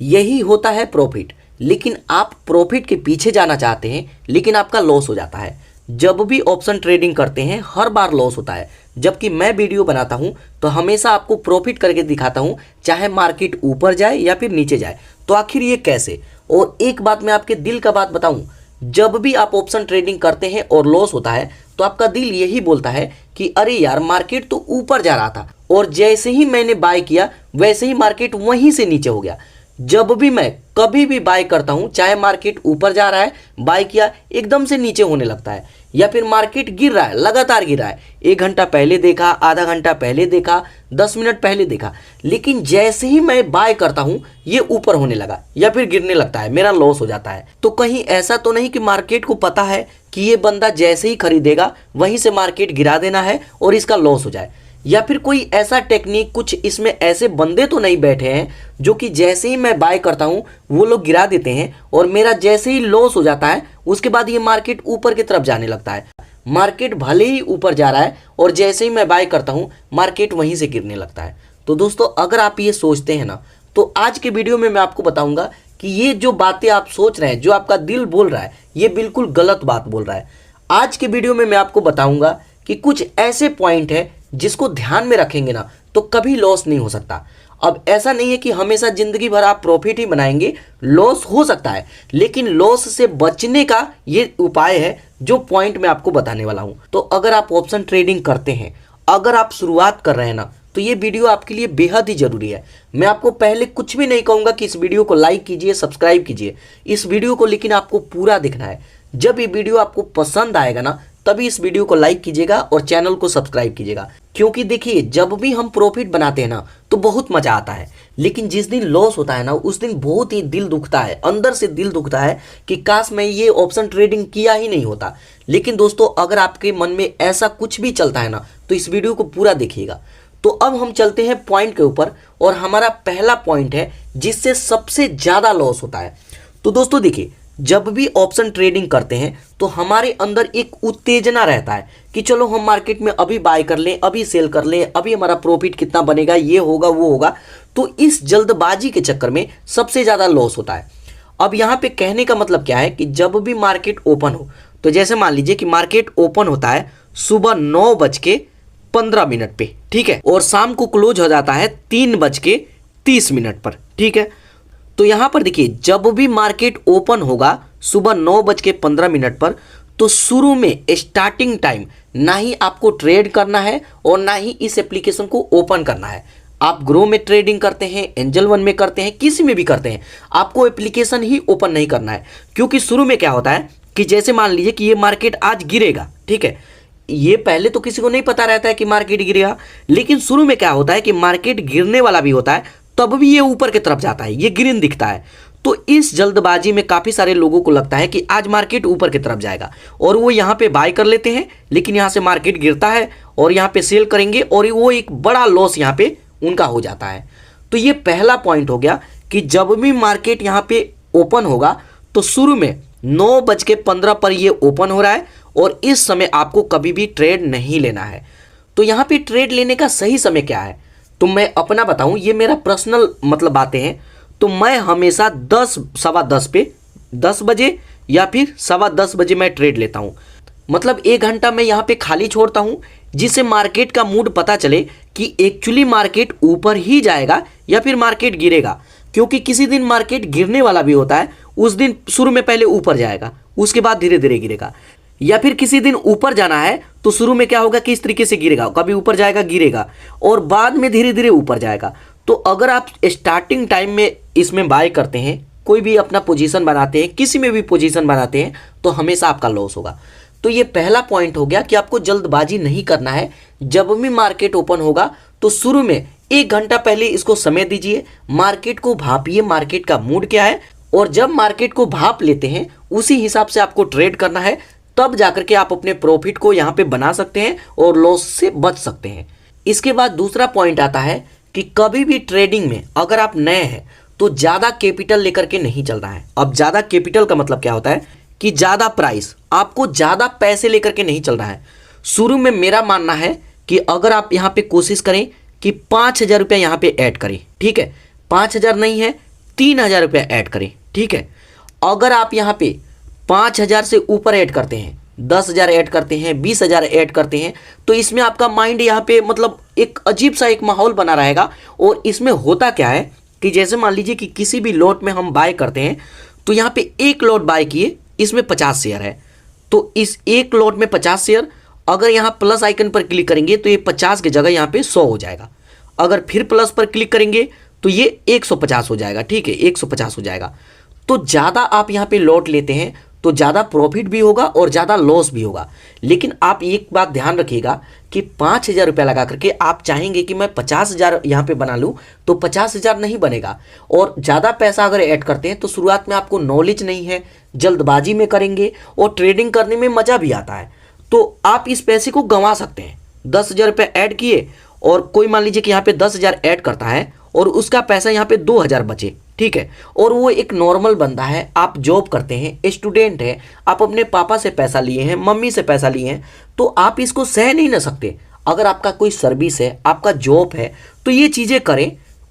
यही होता है प्रॉफिट। लेकिन आप प्रॉफिट के पीछे जाना चाहते हैं लेकिन आपका लॉस हो जाता है। जब भी ऑप्शन ट्रेडिंग करते हैं हर बार लॉस होता है, जबकि मैं वीडियो बनाता हूं तो हमेशा आपको प्रॉफिट करके दिखाता हूं, चाहे मार्केट ऊपर जाए या फिर नीचे जाए। तो आखिर ये कैसे? और एक बात मैं आपके दिल का बात बताऊं, जब भी आप ऑप्शन ट्रेडिंग करते हैं और लॉस होता है तो आपका दिल यही बोलता है कि अरे यार मार्केट तो ऊपर जा रहा था और जैसे ही मैंने बाय किया वैसे ही मार्केट वहीं से नीचे हो गया। जब भी मैं कभी भी बाय करता हूं, चाहे मार्केट ऊपर जा रहा है, बाय किया एकदम से नीचे होने लगता है, या फिर मार्केट गिर रहा है, लगातार गिर रहा है, 1 घंटा पहले देखा, आधा घंटा पहले देखा, 10 मिनट पहले देखा, लेकिन जैसे ही मैं बाय करता हूं ये ऊपर होने लगा या फिर गिरने लगता है, मेरा लॉस हो जाता है। तो कहीं ऐसा तो नहीं कि मार्केट को पता है कि ये बंदा जैसे ही खरीदेगा वहीं से मार्केट गिरा देना है और इसका लॉस हो जाए? या फिर कोई ऐसा टेक्निक, कुछ इसमें ऐसे बंदे तो नहीं बैठे हैं जो कि जैसे ही मैं बाय करता हूं वो लोग गिरा देते हैं और मेरा जैसे ही लॉस हो जाता है उसके बाद ये मार्केट ऊपर की तरफ जाने लगता है। मार्केट भले ही ऊपर जा रहा है और जैसे ही मैं बाय करता हूं मार्केट वहीं से गिरने लगता है। तो दोस्तों अगर आप ये सोचते हैं ना, तो आज के वीडियो में मैं आपको बताऊंगा कि ये जो बातें आप सोच रहे हैं, जो आपका दिल बोल रहा है, ये बिल्कुल गलत बात बोल रहा है। आज के वीडियो में मैं आपको बताऊंगा कि कुछ ऐसे पॉइंट है जिसको ध्यान में रखेंगे ना तो कभी लॉस नहीं हो सकता। अब ऐसा नहीं है कि हमेशा जिंदगी भर आप प्रॉफिट ही बनाएंगे, लॉस हो सकता है, लेकिन लॉस से बचने का ये उपाय है जो पॉइंट मैं आपको बताने वाला हूं। तो अगर आप ऑप्शन ट्रेडिंग करते हैं, अगर आप शुरुआत कर रहे हैं ना, तो ये वीडियो आपके लिए बेहद ही जरूरी है। मैं आपको पहले कुछ भी नहीं कहूंगा कि इस वीडियो को लाइक कीजिए, सब्सक्राइब कीजिए इस वीडियो को, लेकिन आपको पूरा देखना है। जब ये वीडियो आपको पसंद आएगा ना तभी इस वीडियो को लाइक कीजिएगा और चैनल को सब्सक्राइब कीजिएगा। क्योंकि देखिए जब भी हम प्रॉफिट बनाते हैं ना तो बहुत मजा आता है, लेकिन जिस दिन लॉस होता है ना उस दिन बहुत ही दिल दुखता है, अंदर से दिल दुखता है कि काश मैं ये ऑप्शन ट्रेडिंग किया ही नहीं होता। लेकिन दोस्तों अगर आपके मन में ऐसा कुछ भी चलता है ना तो इस वीडियो को पूरा देखिएगा। तो अब हम चलते हैं पॉइंट के ऊपर, और हमारा पहला पॉइंट है जिससे सबसे ज्यादा लॉस होता है। तो दोस्तों देखिए, जब भी ऑप्शन ट्रेडिंग करते हैं तो हमारे अंदर एक उत्तेजना रहता है कि चलो हम मार्केट में अभी बाय कर लें, अभी सेल कर लें, अभी हमारा प्रॉफिट कितना बनेगा, ये होगा वो होगा। तो इस जल्दबाजी के चक्कर में सबसे ज्यादा लॉस होता है। अब यहाँ पे कहने का मतलब क्या है कि जब भी मार्केट ओपन हो, तो जैसे मान लीजिए कि मार्केट ओपन होता है सुबह 9:15 पे, ठीक है, और शाम को क्लोज हो जाता है 3:30 पर, ठीक है। तो यहां पर देखिए जब भी मार्केट ओपन होगा सुबह 9:15 पर, तो शुरू में स्टार्टिंग टाइम ना ही आपको ट्रेड करना है और ना ही इस एप्लीकेशन को ओपन करना है। आप ग्रो में ट्रेडिंग करते हैं, एंजल वन में करते हैं, किसी में भी करते हैं, आपको एप्लीकेशन ही ओपन नहीं करना है। क्योंकि शुरू में क्या होता है कि जैसे मान लीजिए कि ये मार्केट आज गिरेगा, ठीक है, ये पहले तो किसी को नहीं पता रहता है कि मार्केट गिरेगा, लेकिन शुरू में क्या होता है कि मार्केट गिरने वाला भी होता है, तब भी ये ऊपर की तरफ जाता है, ये ग्रीन दिखता है। तो इस जल्दबाजी में काफी सारे लोगों को लगता है कि आज मार्केट ऊपर की तरफ जाएगा और वो यहाँ पे बाय कर लेते हैं, लेकिन यहाँ से मार्केट गिरता है और यहाँ पे सेल करेंगे और वो एक बड़ा लॉस यहाँ पे उनका हो जाता है। तो ये पहला पॉइंट हो गया कि जब भी मार्केट यहाँ पे ओपन होगा तो शुरू में 9:15 पर ये ओपन हो रहा है और इस समय आपको कभी भी ट्रेड नहीं लेना है। तो यहाँ पे ट्रेड लेने का सही समय क्या है? तो मैं अपना बताऊं, ये मेरा पर्सनल मतलब बातें हैं। तो मैं हमेशा 10 सवा 10 पे 10 बजे या फिर सवा 10 बजे मैं ट्रेड लेता हूं। मतलब 1 घंटा मैं यहाँ पे खाली छोड़ता हूं जिससे मार्केट का मूड पता चले कि एक्चुअली मार्केट ऊपर ही जाएगा या फिर मार्केट गिरेगा। क्योंकि किसी दिन मार्केट गिरने वाला भी होता है, उस दिन शुरू में पहले ऊपर जाएगा, उसके बाद धीरे धीरे गिरेगा। या फिर किसी दिन ऊपर जाना है तो शुरू में क्या होगा कि इस तरीके से गिरेगा, कभी ऊपर जाएगा गिरेगा और बाद में धीरे धीरे ऊपर जाएगा। तो अगर आप स्टार्टिंग टाइम में इसमें बाय करते हैं, कोई भी अपना पोजीशन बनाते हैं, किसी में भी पोजीशन बनाते हैं, तो हमेशा आपका लॉस होगा। तो ये पहला पॉइंट हो गया कि आपको जल्दबाजी नहीं करना है। जब भी मार्केट ओपन होगा तो शुरू में 1 घंटा पहले इसको समय दीजिए, मार्केट को भापिए, मार्केट का मूड क्या है, और जब मार्केट को भाप लेते हैं उसी हिसाब से आपको ट्रेड करना है। तब जाकर के आप अपने प्रॉफिट को यहाँ पे बना सकते हैं और लॉस से बच सकते हैं। इसके बाद दूसरा पॉइंट आता है कि कभी भी ट्रेडिंग में अगर आप नए हैं तो ज़्यादा कैपिटल लेकर के नहीं चलना है। अब ज़्यादा कैपिटल का मतलब क्या होता है कि ज़्यादा प्राइस, आपको ज़्यादा पैसे लेकर के नहीं चलना है। शुरू में मेरा मानना है कि अगर आप यहाँ पे कोशिश करें कि 5,000 रुपये यहाँ पे ऐड करें, ठीक है, 5,000 नहीं है 3,000 रुपया ऐड करें, ठीक है। अगर आप यहाँ पे 5,000 से ऊपर ऐड करते हैं, 10,000 ऐड करते हैं, 20,000 ऐड करते हैं, तो इसमें आपका माइंड यहाँ पे मतलब एक अजीब सा एक माहौल बना रहेगा। और इसमें होता क्या है कि जैसे मान लीजिए कि किसी भी लॉट में हम बाय करते हैं, तो यहाँ पे एक लॉट बाय किए, इसमें 50 शेयर है, तो इस एक लॉट में 50 शेयर, अगर यहाँ प्लस आइकन पर क्लिक करेंगे तो ये 50 की जगह यहाँ पे 100 हो जाएगा। अगर फिर प्लस पर क्लिक करेंगे तो ये 150 हो जाएगा, ठीक है, 150 हो जाएगा। तो ज़्यादा आप यहाँ पे लॉट लेते हैं तो ज़्यादा प्रॉफिट भी होगा और ज़्यादा लॉस भी होगा। लेकिन आप एक बात ध्यान रखिएगा कि 5,000 रुपया लगा करके आप चाहेंगे कि मैं 50,000 यहाँ पे बना लूँ, तो 50,000 नहीं बनेगा। और ज़्यादा पैसा अगर ऐड करते हैं तो शुरुआत में आपको नॉलेज नहीं है, जल्दबाजी में करेंगे और ट्रेडिंग करने में मज़ा भी आता है, तो आप इस पैसे को गंवा सकते हैं। 10,000 रुपये ऐड किए और कोई मान लीजिए कि यहाँ पे 10,000 ऐड करता है और उसका पैसा यहाँ पे 2,000 बचे, ठीक है, और वो एक नॉर्मल बंदा है, आप जॉब करते हैं, स्टूडेंट है, आप अपने पापा से पैसा लिए हैं, मम्मी से पैसा लिए हैं, तो आप इसको सह नहीं ना सकते। अगर आपका कोई सर्विस है, आपका जॉब है, तो ये चीज़ें करें,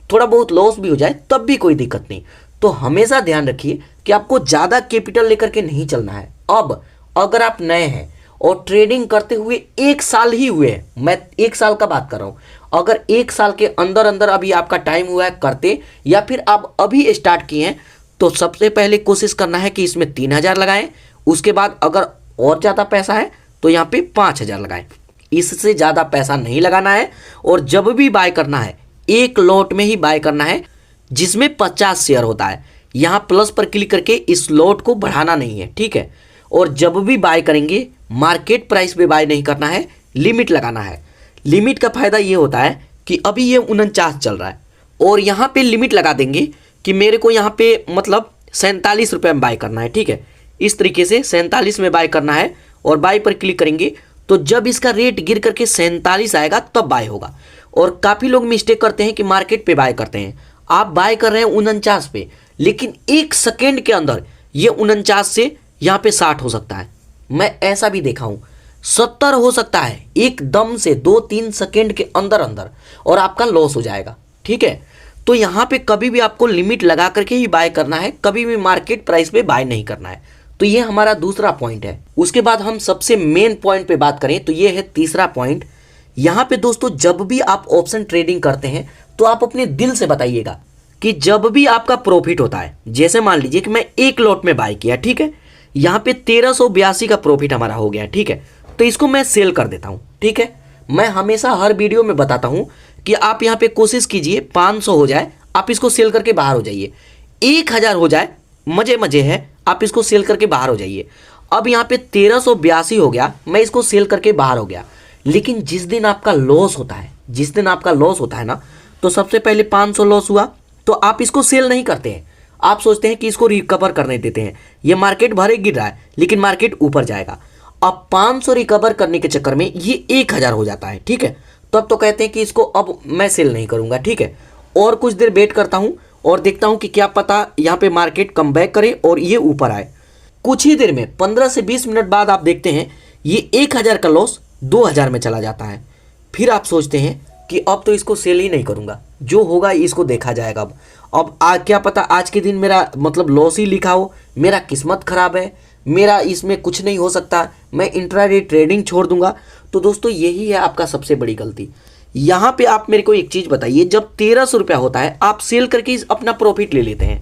थोड़ा बहुत लॉस भी हो जाए तब भी कोई दिक्कत नहीं। तो हमेशा ध्यान रखिए कि आपको ज़्यादा कैपिटल लेकर के नहीं चलना है। अब अगर आप नए हैं और ट्रेडिंग करते हुए 1 साल ही हुए हैं, मैं 1 साल का बात कर रहा हूँ, अगर 1 साल के अंदर अंदर अभी आपका टाइम हुआ है करते, या फिर आप अभी स्टार्ट किए हैं, तो सबसे पहले कोशिश करना है कि इसमें 3,000 लगाएं। उसके बाद अगर और ज़्यादा पैसा है तो यहाँ पे 5,000 लगाएं। इससे ज़्यादा पैसा नहीं लगाना है। और जब भी बाय करना है, एक लॉट में ही बाय करना है जिसमें 50 शेयर होता है। यहाँ प्लस पर क्लिक करके इस लॉट को बढ़ाना नहीं है, ठीक है। और जब भी बाय करेंगे मार्केट प्राइस पे बाय नहीं करना है, लिमिट लगाना है। लिमिट का फ़ायदा ये होता है कि अभी ये 49 चल रहा है और यहाँ पे लिमिट लगा देंगे कि मेरे को यहाँ पे मतलब 47 रुपये में बाय करना है, ठीक है। इस तरीके से 47 में बाय करना है और बाय पर क्लिक करेंगे तो जब इसका रेट गिर करके 47 आएगा तब बाय होगा। और काफ़ी लोग मिस्टेक करते हैं कि मार्केट पे बाय करते हैं। आप बाय कर रहे हैं 49 पे, लेकिन 1 सेकेंड के अंदर ये 49 से यहाँ पे 60 हो सकता है। मैं ऐसा भी देखा हूँ, 70 हो सकता है एकदम से 2-3 सेकेंड के अंदर अंदर, और आपका लॉस हो जाएगा, ठीक है। तो यहाँ पे कभी भी आपको लिमिट लगा करके ही बाय करना है, कभी भी मार्केट प्राइस पे बाय नहीं करना है। तो ये हमारा दूसरा पॉइंट है। उसके बाद हम सबसे मेन पॉइंट पे बात करें तो ये है तीसरा पॉइंट। यहाँ पे दोस्तों जब भी आप ऑप्शन ट्रेडिंग करते हैं तो आप अपने दिल से बताइएगा कि जब भी आपका प्रॉफिट होता है, जैसे मान लीजिए कि मैं एक लॉट में बाय किया, ठीक है, यहाँ पे 1382 का प्रॉफिट हमारा हो गया, ठीक है, तो इसको मैं सेल कर देता हूँ, ठीक है। मैं हमेशा हर वीडियो में बताता हूँ कि आप यहाँ पे कोशिश कीजिए 500 हो जाए, आप इसको सेल करके बाहर हो जाइए। 1,000 हो जाए, मजे मजे है, आप इसको सेल करके बाहर हो जाइए। अब यहाँ पे 1382 हो गया, मैं इसको सेल करके बाहर हो गया। लेकिन जिस दिन आपका लॉस होता है, जिस दिन आपका लॉस होता है ना, तो सबसे पहले 500 लॉस हुआ तो आप इसको सेल नहीं करते हैं। आप सोचते हैं कि इसको रिकवर करने देते हैं, ये मार्केट भरे गिर रहा है लेकिन मार्केट ऊपर जाएगा। अब 500 रिकवर करने के चक्कर में ये 1,000 हो जाता है, ठीक है। तब तो कहते हैं कि इसको अब मैं सेल नहीं करूंगा, ठीक है, और कुछ देर वेट करता हूं और देखता हूं कि क्या पता यहाँ पे मार्केट कम बैक करे और ये ऊपर आए। कुछ ही देर में 15 से 20 मिनट बाद आप देखते हैं ये 1,000 का लॉस 2,000 में चला जाता है। फिर आप सोचते हैं कि अब तो इसको सेल ही नहीं करूंगा, जो होगा इसको देखा जाएगा। अब क्या पता आज के दिन मेरा मतलब लॉस ही लिखा हो, मेरा किस्मत खराब है, मेरा इसमें कुछ नहीं हो सकता, मैं इंट्राडे ट्रेडिंग छोड़ दूंगा। तो दोस्तों यही है आपका सबसे बड़ी गलती। यहाँ पे आप मेरे को एक चीज़ बताइए, जब 1300 रुपया होता है आप सेल करके अपना प्रॉफिट ले लेते हैं,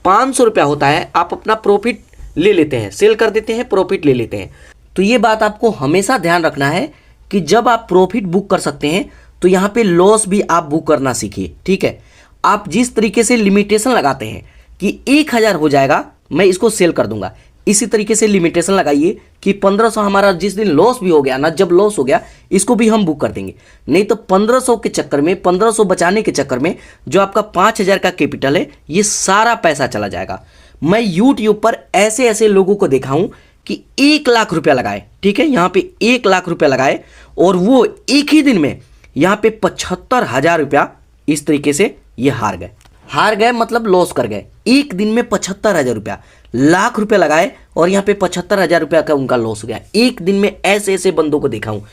500 रुपया होता है आप अपना प्रॉफिट ले लेते हैं, सेल कर देते हैं, प्रॉफिट ले लेते हैं। तो ये बात आपको हमेशा ध्यान रखना है कि जब आप प्रॉफिट बुक कर सकते हैं तो यहाँ पे लॉस भी आप बुक करना सीखिए, ठीक है। आप जिस तरीके से लिमिटेशन लगाते हैं कि 1,000 हो जाएगा मैं इसको सेल कर दूंगा, इसी तरीके से लिमिटेशन लगाइए कि 1500 हमारा जिस दिन लॉस भी हो गया ना, जब लॉस हो गया इसको भी हम बुक कर देंगे। नहीं तो 1500 के चक्कर में, 1500 बचाने के चक्कर में जो आपका 5,000 का कैपिटल है ये सारा पैसा चला जाएगा। मैं यूट्यूब पर ऐसे ऐसे लोगों को देखा हूं कि 1 लाख रुपया लगाए, ठीक है, यहाँ पे 1 लाख रुपया लगाए और वो एक ही दिन में यहाँ पे 75,000 रुपया इस तरीके से ये हार गए मतलब लॉस कर गए। एक दिन में 75,000 रुपया, लाख रुपया लगाए और यहाँ पे 75,000 रुपया का उनका लॉस हो गया। एक दिन में ऐसे ऐसे बंदों को देखा हूँ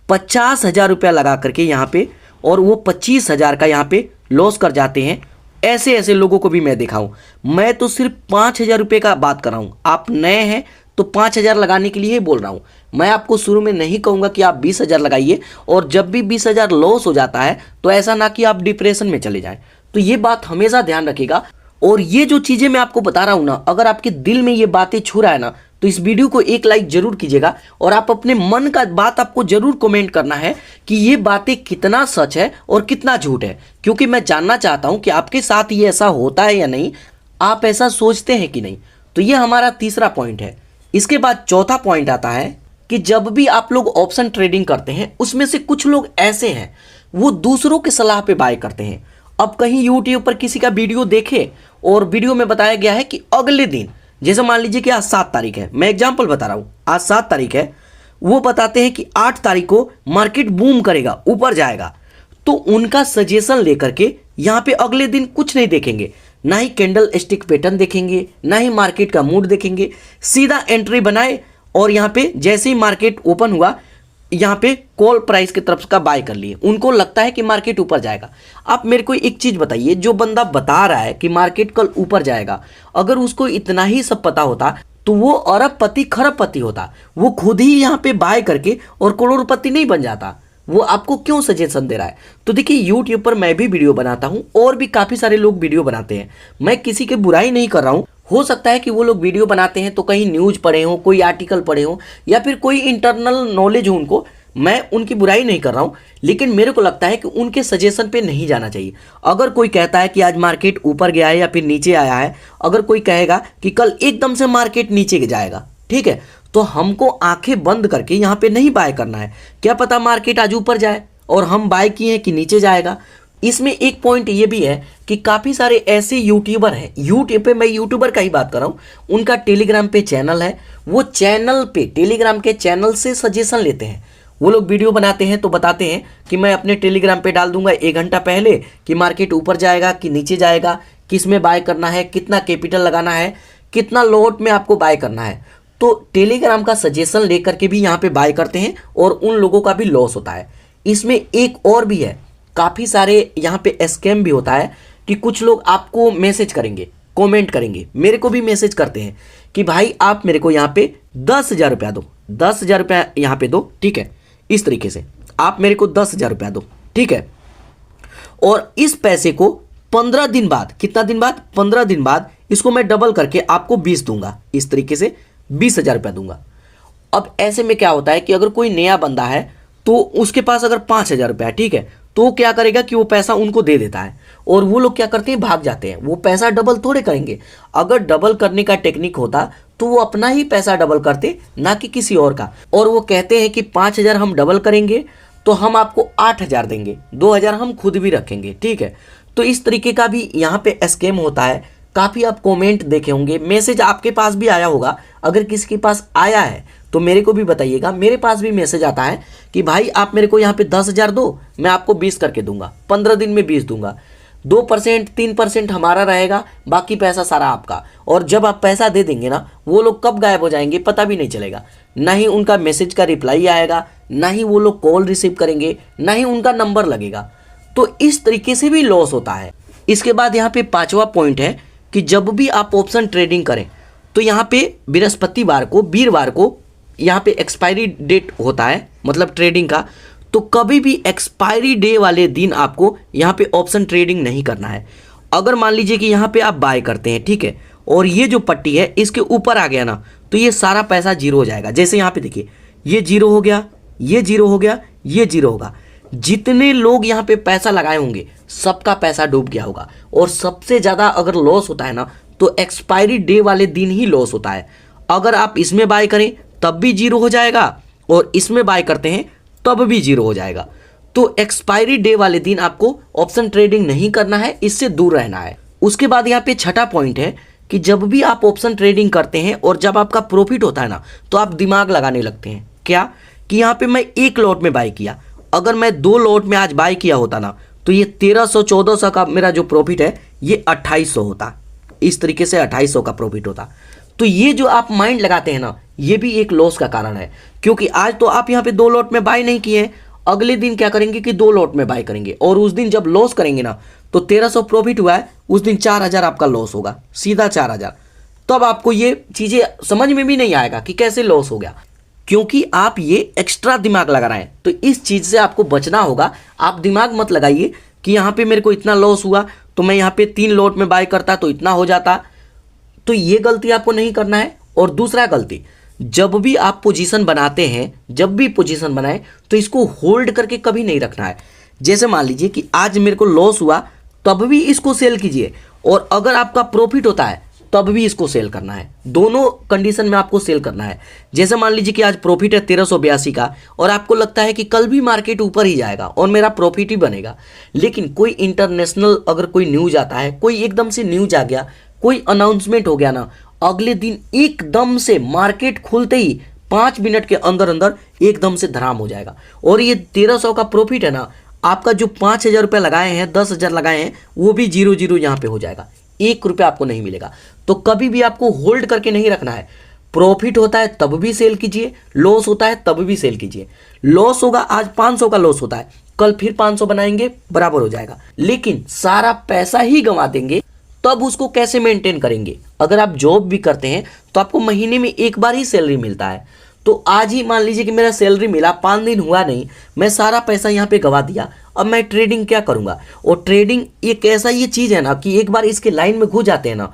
50,000 रुपया लगा करके यहाँ पे, और वो 25,000 का यहाँ पे लॉस कर जाते हैं ऐसे ऐसे लोगों को भी मैं देखा हूँ। मैं तो सिर्फ 5,000 रुपये का बात कर रहा हूँ। आप नए हैं तो 5,000 लगाने के लिए ही बोल रहा हूँ। मैं आपको शुरू में नहीं कहूँगा कि आप 20,000 लगाइए, और जब भी 20,000 लॉस हो जाता है तो ऐसा ना कि आप डिप्रेशन में चले जाएं। तो ये बात हमेशा ध्यान रखिएगा। और ये जो चीज़ें मैं आपको बता रहा हूँ ना, अगर आपके दिल में ये बातें छू रहा है ना, तो इस वीडियो को एक लाइक जरूर कीजिएगा, और आप अपने मन का बात आपको जरूर कमेंट करना है कि ये बातें कितना सच है और कितना झूठ है, क्योंकि मैं जानना चाहता हूँ कि आपके साथ ये ऐसा होता है या नहीं, आप ऐसा सोचते हैं कि नहीं। तो ये हमारा तीसरा पॉइंट है। इसके बाद चौथा पॉइंट आता है कि जब भी आप लोग ऑप्शन ट्रेडिंग करते हैं, उसमें से कुछ लोग ऐसे हैं वो दूसरों की सलाह पे बाय करते हैं। अब कहीं यूट्यूब पर किसी का वीडियो देखे और वीडियो में बताया गया है कि अगले दिन, जैसे मान लीजिए कि आज 7 तारीख है, मैं एग्जांपल बता रहा हूँ, आज 7 तारीख है, वो बताते हैं कि 8 तारीख को मार्केट बूम करेगा, ऊपर जाएगा। तो उनका सजेशन लेकर के यहाँ पे अगले दिन कुछ नहीं देखेंगे, ना ही कैंडल स्टिक पैटर्न देखेंगे, ना ही मार्केट का मूड देखेंगे, सीधा एंट्री बनाए और यहाँ पे जैसे ही मार्केट ओपन हुआ, यहाँ पे कॉल प्राइस की तरफ का बाय कर लिए। उनको लगता है कि मार्केट ऊपर जाएगा। आप मेरे को एक चीज़ बताइए, जो बंदा बता रहा है कि मार्केट कल ऊपर जाएगा, अगर उसको इतना ही सब पता होता तो वो अरबपति खरबपति होता, वो खुद ही यहाँ पे बाय करके और करोड़पति नहीं बन जाता। वो आपको क्यों सजेशन दे रहा है? तो देखिए, यूट्यूब पर मैं भी वीडियो बनाता हूँ और भी काफ़ी सारे लोग वीडियो बनाते हैं। मैं किसी की बुराई नहीं कर रहा हूँ। हो सकता है कि वो लोग वीडियो बनाते हैं तो कहीं न्यूज़ पढ़े हो, कोई आर्टिकल पढ़े हो, या फिर कोई इंटरनल नॉलेज हो उनको। मैं उनकी बुराई नहीं कर रहा हूँ, लेकिन मेरे को लगता है कि उनके सजेशन पे नहीं जाना चाहिए। अगर कोई कहता है कि आज मार्केट ऊपर गया है या फिर नीचे आया है, अगर कोई कहेगा कि कल एकदम से मार्केट नीचे जाएगा, ठीक है, तो हमको आंखें बंद करके यहाँ पे नहीं बाय करना है। क्या पता मार्केट आज ऊपर जाए और हम बाय किए हैं कि नीचे जाएगा। इसमें एक पॉइंट ये भी है कि काफ़ी सारे ऐसे यूट्यूबर हैं, यूट्यूब पे, मैं यूट्यूबर का ही बात कर रहा हूँ, उनका टेलीग्राम पे चैनल है, वो चैनल पे, टेलीग्राम के चैनल से सजेशन लेते हैं। वो लोग वीडियो बनाते हैं तो बताते हैं कि मैं अपने टेलीग्राम पे डाल दूंगा 1 घंटा पहले कि मार्केट ऊपर जाएगा कि नीचे जाएगा, किस में बाय करना है, कितना कैपिटल लगाना है, कितना लॉट में आपको बाय करना है। तो टेलीग्राम का सजेशन लेकर के भी यहाँ पे बाय करते हैं और उन लोगों का भी लॉस होता है। इसमें एक और भी है, काफ़ी सारे यहाँ पे स्कैम भी होता है कि कुछ लोग आपको मैसेज करेंगे, कमेंट करेंगे, मेरे को भी मैसेज करते हैं कि भाई आप मेरे को यहाँ पे 10,000 रुपया दो, 10,000 रुपया यहाँ पे दो, ठीक है, इस तरीके से आप मेरे को 10,000 रुपया दो, ठीक है, और इस पैसे को 15 दिन बाद, कितना दिन बाद, 15 दिन बाद इसको मैं डबल करके आपको 20 दूंगा, इस तरीके से 20,000 रुपया दूंगा। अब ऐसे में क्या होता है कि अगर कोई नया बंदा है तो उसके पास अगर 5,000 रुपया है, ठीक है, तो वो क्या करेगा कि वो पैसा उनको दे देता है, और वो लोग क्या करते हैं, भाग जाते हैं। वो पैसा डबल थोड़े करेंगे। अगर डबल करने का टेक्निक होता तो वो अपना ही पैसा डबल करते, ना कि किसी और का। और वो कहते हैं कि 5,000 हम डबल करेंगे तो हम आपको 8,000 देंगे, 2,000 हम खुद भी रखेंगे, ठीक है। तो इस तरीके का भी यहाँ पे स्कैम होता है। काफ़ी आप कमेंट देखे होंगे, मैसेज आपके पास भी आया होगा। अगर किसी के पास आया है तो मेरे को भी बताइएगा। मेरे पास भी मैसेज आता है कि भाई आप मेरे को यहाँ पे 10,000 दो, मैं आपको 20 करके दूंगा, 15 दिन में 20 दूंगा, 2% 3% हमारा रहेगा, बाकी पैसा सारा आपका। और जब आप पैसा दे देंगे ना, वो लोग कब गायब हो जाएंगे पता भी नहीं चलेगा। ना ही उनका मैसेज का रिप्लाई आएगा, ना ही वो लोग कॉल रिसीव करेंगे, ना ही उनका नंबर लगेगा। तो इस तरीके से भी लॉस होता है। इसके बाद यहाँ पे 5वां पॉइंट है कि जब भी आप ऑप्शन ट्रेडिंग करें तो यहाँ पे बृहस्पतिवार को, वीरवार को यहाँ पे एक्सपायरी डेट होता है, मतलब ट्रेडिंग का। तो कभी भी एक्सपायरी डे वाले दिन आपको यहाँ पे ऑप्शन ट्रेडिंग नहीं करना है। अगर मान लीजिए कि यहाँ पे आप बाय करते हैं, ठीक है, और ये जो पट्टी है इसके ऊपर आ गया ना, तो ये सारा पैसा जीरो हो जाएगा। जैसे यहाँ पे देखिए, ये जीरो हो गया, ये जीरो हो गया, ये जीरो होगा। जितने लोग यहाँ पे पैसा लगाए होंगे सबका पैसा डूब गया होगा। और सबसे ज़्यादा अगर लॉस होता है ना, तो एक्सपायरी डे वाले दिन ही लॉस होता है। अगर आप इसमें बाय करें तब भी जीरो हो जाएगा, और इसमें बाय करते हैं तब भी जीरो हो जाएगा। तो एक्सपायरी डे वाले दिन आपको ऑप्शन ट्रेडिंग नहीं करना है, इससे दूर रहना है। उसके बाद यहाँ पे 6ठा पॉइंट है कि जब भी आप ऑप्शन ट्रेडिंग करते हैं और जब आपका प्रॉफिट होता है ना, तो आप दिमाग लगाने लगते हैं। क्या कि यहाँ पे मैं 1 लॉट में बाय किया, अगर मैं 2 लॉट में आज बाय किया होता ना, तो ये 1300-1400 का मेरा जो प्रॉफिट है ये 2800 होता। इस तरीके से 2800 का प्रॉफिट होता। तो ये जो आप माइंड लगाते हैं ना, ये भी एक लॉस का कारण है। क्योंकि आज तो आप यहाँ पे 2 लॉट में बाय नहीं किए, अगले दिन क्या करेंगे कि 2 लॉट में बाय करेंगे, और उस दिन जब लॉस करेंगे ना तो 1300 प्रॉफिट हुआ है, उस दिन 4000 आपका लॉस होगा, सीधा 4000। तब आपको ये चीजें समझ में भी नहीं आएगा कि कैसे लॉस हो गया, क्योंकि आप ये एक्स्ट्रा दिमाग लगा रहे हैं। तो इस चीज से आपको बचना होगा। आप दिमाग मत लगाइए कि यहाँ पे मेरे को इतना लॉस हुआ तो मैं यहाँ पे 3 लॉट में बाय करता तो इतना हो जाता। तो ये गलती आपको नहीं करना है। और दूसरा गलती, जब भी आप पोजीशन बनाते हैं, जब भी पोजीशन बनाए तो इसको होल्ड करके कभी नहीं रखना है। जैसे मान लीजिए कि आज मेरे को लॉस हुआ तब भी इसको सेल कीजिए, और अगर आपका प्रॉफिट होता है तब भी इसको सेल करना है। दोनों कंडीशन में आपको सेल करना है। जैसे मान लीजिए कि आज प्रॉफिट है 1382 का, और आपको लगता है कि कल भी मार्केट ऊपर ही जाएगा और मेरा प्रॉफिट ही बनेगा, लेकिन कोई इंटरनेशनल अगर कोई न्यूज आता है, कोई एकदम से न्यूज आ गया, कोई अनाउंसमेंट हो गया ना, अगले दिन एकदम से मार्केट खुलते ही 5 मिनट के अंदर अंदर एकदम से धराम हो जाएगा, और ये 1300 का प्रॉफिट है ना, आपका जो 5000 रुपये लगाए हैं, 10,000 लगाए हैं, वो भी 0 यहाँ पे हो जाएगा, 1 रुपया आपको नहीं मिलेगा। तो कभी भी आपको होल्ड करके नहीं रखना है। प्रॉफिट होता है तब भी सेल कीजिए, लॉस होता है तब भी सेल कीजिए। लॉस होगा, आज 500 का लॉस होता है, कल फिर 500 बनाएंगे, बराबर हो जाएगा। लेकिन सारा पैसा ही गंवा देंगे तब उसको कैसे मेंटेन करेंगे? अगर आप जॉब भी करते हैं तो आपको महीने में एक बार ही सैलरी मिलता है। तो आज ही मान लीजिए कि मेरा सैलरी मिला, 5 दिन हुआ नहीं, मैं सारा पैसा यहाँ पे गवा दिया, अब मैं ट्रेडिंग क्या करूँगा? और ट्रेडिंग एक ऐसा ये चीज़ है ना कि एक बार इसके लाइन में घुस जाते हैं ना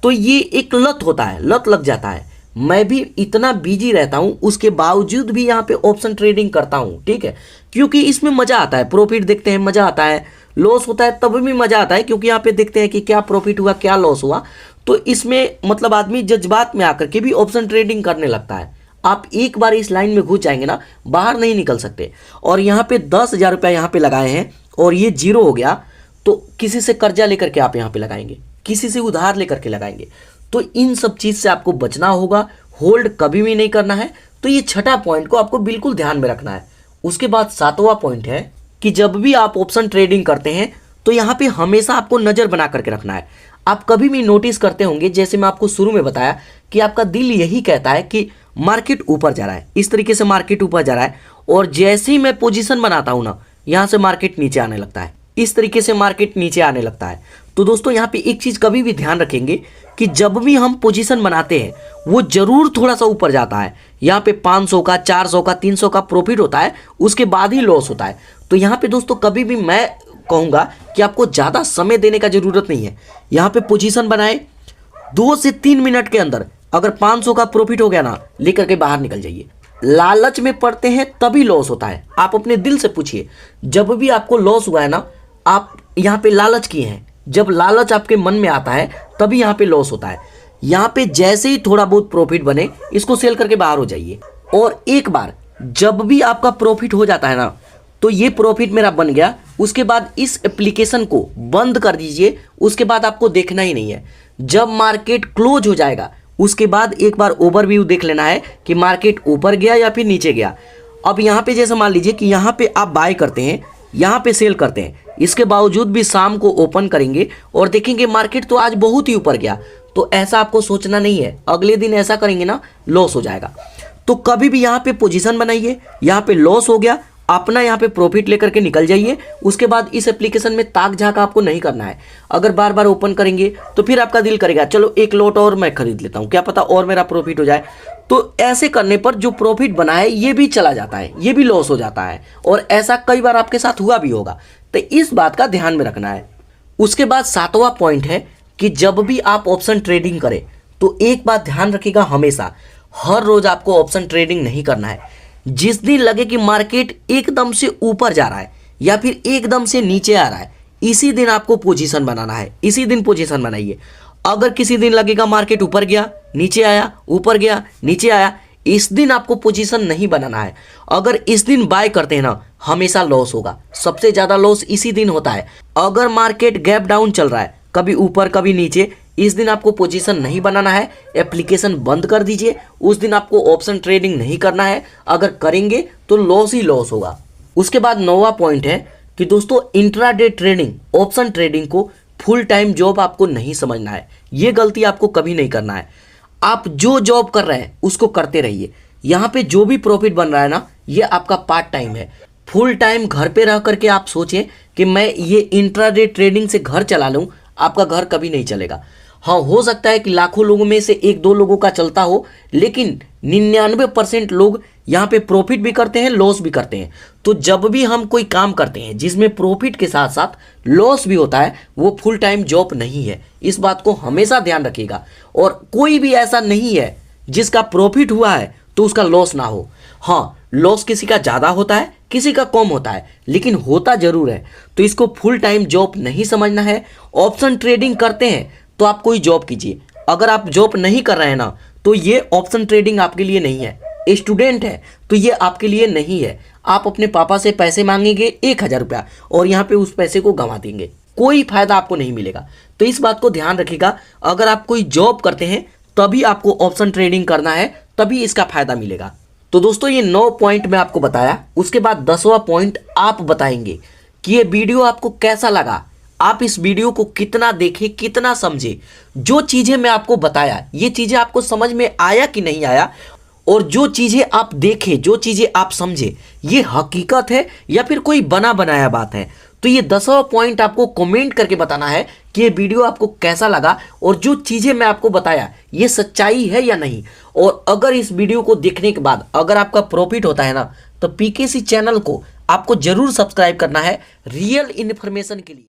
तो ये एक लत होता है, लत लग जाता है। मैं भी इतना बिजी रहता हूँ, उसके बावजूद भी यहाँ पे ऑप्शन ट्रेडिंग करता हूँ, ठीक है, क्योंकि इसमें मज़ा आता है। प्रॉफिट देखते हैं, मज़ा आता है, लॉस होता है तब भी मज़ा आता है, क्योंकि यहाँ पे देखते हैं कि क्या प्रॉफिट हुआ, क्या लॉस हुआ। तो इसमें मतलब आदमी जज्बात में आकर के भी ऑप्शन ट्रेडिंग करने लगता है। आप एक बार इस लाइन में घुस जाएंगे ना, बाहर नहीं निकल सकते। और यहाँ पे 10,000 रुपया यहाँ पे लगाए हैं और ये 0 हो गया, तो किसी से कर्जा लेकर के आप यहाँ पे लगाएंगे, किसी से उधार लेकर के लगाएंगे। तो इन सब चीज़ से आपको बचना होगा, होल्ड कभी भी नहीं करना है। तो ये छठा पॉइंट को आपको बिल्कुल ध्यान में रखना है। उसके बाद 7वां पॉइंट है कि जब भी आप ऑप्शन ट्रेडिंग करते हैं तो यहाँ पे हमेशा आपको नज़र बना करके रखना है। आप कभी भी नोटिस करते होंगे, जैसे मैं आपको शुरू में बताया कि आपका दिल यही कहता है कि मार्केट ऊपर जा रहा है, इस तरीके से मार्केट ऊपर जा रहा है, और जैसे ही मैं पोजीशन बनाता हूँ ना, यहाँ से मार्केट नीचे आने लगता है, इस तरीके से मार्केट नीचे आने लगता है। तो दोस्तों यहाँ पे एक चीज़ कभी भी ध्यान रखेंगे कि जब भी हम पोजीशन बनाते हैं वो जरूर थोड़ा सा ऊपर जाता है। यहाँ पे 500 का, 400 का, 300 का प्रॉफिट होता है, उसके बाद ही लॉस होता है। तो यहाँ पे दोस्तों कभी भी मैं कहूँगा कि आपको ज़्यादा समय देने का ज़रूरत नहीं है। यहाँ पे पोजीशन बनाए, 2 से 3 मिनट के अंदर अगर 500 का प्रॉफिट हो गया ना, लेकर के बाहर निकल जाइए। लालच में पड़ते हैं तभी लॉस होता है। आप अपने दिल से पूछिए, जब भी आपको लॉस हुआ है ना, आप यहाँ पे लालच किए हैं। जब लालच आपके मन में आता है तभी यहाँ पे लॉस होता है। यहाँ पे जैसे ही थोड़ा बहुत प्रॉफिट बने, इसको सेल करके बाहर हो जाइए। और एक बार जब भी आपका प्रॉफिट हो जाता है ना, तो ये प्रॉफिट मेरा बन गया, उसके बाद इस एप्लीकेशन को बंद कर दीजिए। उसके बाद आपको देखना ही नहीं है। जब मार्केट क्लोज हो जाएगा उसके बाद एक बार ओवरव्यू देख लेना है कि मार्केट ऊपर गया या फिर नीचे गया। अब यहाँ पे जैसे मान लीजिए कि यहाँ पे आप बाय करते हैं, यहाँ पे सेल करते हैं, इसके बावजूद भी शाम को ओपन करेंगे और देखेंगे मार्केट तो आज बहुत ही ऊपर गया, तो ऐसा आपको सोचना नहीं है। अगले दिन ऐसा करेंगे ना, लॉस हो जाएगा। तो कभी भी यहाँ पे पोजीशन बनाइए, यहाँ पे लॉस हो गया, अपना यहाँ पे प्रॉफिट लेकर के निकल जाइए। उसके बाद इस एप्लीकेशन में ताक झाक आपको नहीं करना है। अगर बार बार ओपन करेंगे तो फिर आपका दिल करेगा चलो एक लॉट और मैं खरीद लेता हूँ, क्या पता और मेरा प्रॉफिट हो जाए। तो ऐसे करने पर जो प्रॉफिट बना है ये भी चला जाता है, ये भी लॉस हो जाता है, और ऐसा कई बार आपके साथ हुआ भी होगा। तो इस बात का ध्यान में रखना है। उसके बाद 7वां पॉइंट है कि जब भी आप ऑप्शन ट्रेडिंग करें तो एक बात ध्यान रखिएगा, हमेशा हर रोज आपको ऑप्शन ट्रेडिंग नहीं करना है। जिस दिन लगे कि मार्केट एकदम से ऊपर जा रहा है या फिर एकदम से नीचे आ रहा है, इसी दिन आपको पोजीशन बनाना है, इसी दिन पोजीशन बनाइए। अगर किसी दिन लगेगा मार्केट ऊपर गया नीचे आया, ऊपर गया नीचे आया, इस दिन आपको पोजीशन नहीं बनाना है। अगर इस दिन बाय करते हैं ना, हमेशा लॉस होगा। सबसे ज़्यादा लॉस इसी दिन होता है। अगर मार्केट गैप डाउन चल रहा है, कभी ऊपर कभी नीचे, इस दिन आपको पोजीशन नहीं बनाना है, एप्लीकेशन बंद कर दीजिए। उस दिन आपको ऑप्शन ट्रेडिंग नहीं करना है। अगर करेंगे तो लॉस ही लॉस होगा। उसके बाद 9वां पॉइंट है कि दोस्तों इंट्राडे ट्रेडिंग, ऑप्शन ट्रेडिंग को फुल टाइम जॉब आपको नहीं समझना है। ये गलती आपको कभी नहीं करना है। आप जो जॉब कर रहे हैं उसको करते रहिए। यहाँ पे जो भी प्रॉफिट बन रहा है ना, ये आपका पार्ट टाइम है। फुल टाइम घर पे रह करके आप सोचें कि मैं ये इंट्राडे ट्रेडिंग से घर चला लूँ, आपका घर कभी नहीं चलेगा। हाँ, हो सकता है कि लाखों लोगों में से 1-2 लोगों का चलता हो, लेकिन 99% लोग यहाँ पे प्रॉफिट भी करते हैं, लॉस भी करते हैं। तो जब भी हम कोई काम करते हैं जिसमें प्रॉफिट के साथ साथ लॉस भी होता है, वो फुल टाइम जॉब नहीं है। इस बात को हमेशा ध्यान रखिएगा। और कोई भी ऐसा नहीं है जिसका प्रॉफिट हुआ है तो उसका लॉस ना हो। हाँ, लॉस किसी का ज़्यादा होता है, किसी का कम होता है, लेकिन होता जरूर है। तो इसको फुल टाइम जॉब नहीं समझना है। ऑप्शन ट्रेडिंग करते हैं तो आप कोई जॉब कीजिए। अगर आप जॉब नहीं कर रहे हैं ना, तो ये ऑप्शन ट्रेडिंग आपके लिए नहीं है। स्टूडेंट है तो ये आपके लिए नहीं है। आप अपने पापा से पैसे मांगेंगे 1000 रुपया और यहाँ पे उस पैसे को गंवा देंगे, कोई फायदा आपको नहीं मिलेगा। तो इस बात को ध्यान रखिएगा। अगर आप कोई जॉब करते हैं तभी आपको ऑप्शन ट्रेडिंग करना है, तभी इसका फायदा मिलेगा। तो दोस्तों, ये 9 पॉइंट मैं आपको बताया। उसके बाद 10वां पॉइंट आप बताएंगे कि ये वीडियो आपको कैसा लगा, आप इस वीडियो को कितना देखें, कितना समझे। जो चीजें मैं आपको बताया, ये चीजें आपको समझ में आया कि नहीं आया, और जो चीजें आप देखे, जो चीजें आप समझे, ये हकीकत है या फिर कोई बना बनाया बात है। तो ये 10वां पॉइंट आपको कमेंट करके बताना है कि ये वीडियो आपको कैसा लगा और जो चीजें मैं आपको बताया ये सच्चाई है या नहीं। और अगर इस वीडियो को देखने के बाद अगर आपका प्रॉफिट होता है ना, तो पीकेसी चैनल को आपको जरूर सब्सक्राइब करना है रियल इन्फॉर्मेशन के लिए।